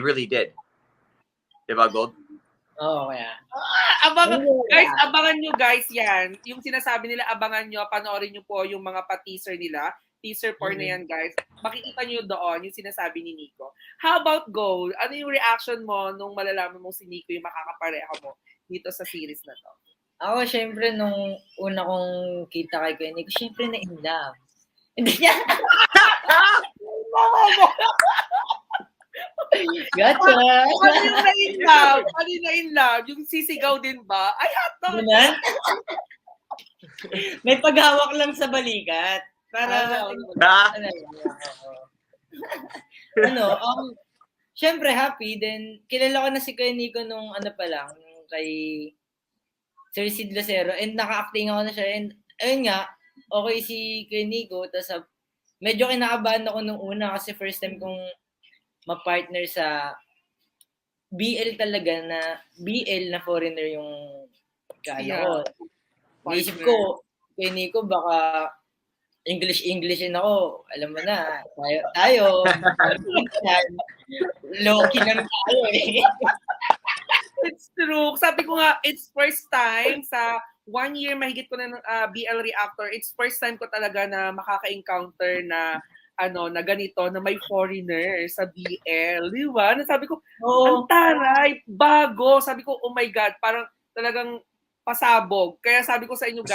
really did. Diba, Gold? Oo, kaya. Abangan nyo guys yan. Yung sinasabi nila, abangan nyo, panoorin nyo po yung mga pa-teaser nila. Teaser porn na yan, guys. Makikita nyo doon yung sinasabi ni Nico. How about Gold? Ano yung reaction mo nung malalaman mo si Nico yung makakapareha mo dito sa series na to? Ako, syempre, nung una kong kita kay Kuya Nico, syempre na in love. Hindi niya. Gotcha. Ano yung na-in love? Ano yung na-in love? Yung sisigaw din ba? Ay, hotdog! Ganun? May paghawak lang sa balikat. Para, syempre happy. Then, kilala ko na si Kuya Nico nung ano pa lang, kay Sir Sid Lucero. And naka-acting ako na siya. And, ayun nga, okay si Kuya Nico. Tapos, medyo kinakabahan ako nung una kasi first time kong ma-partner sa BL talaga na BL na foreigner yung ko. Naisip ko, Kuya Nico, baka English-Englishin ako. Alam mo na, tayo low-key lang tayo eh. It's true. Sabi ko nga, it's first time sa 1 year mahigit ko na ng BL Reactor. It's first time ko talaga na makaka-encounter na na ganito, na may foreigner sa BL. Di ba? Sabi ko, ang taray, bago. Sabi ko, oh my God, parang talagang pasabog. Kaya sabi ko sa inyo guys,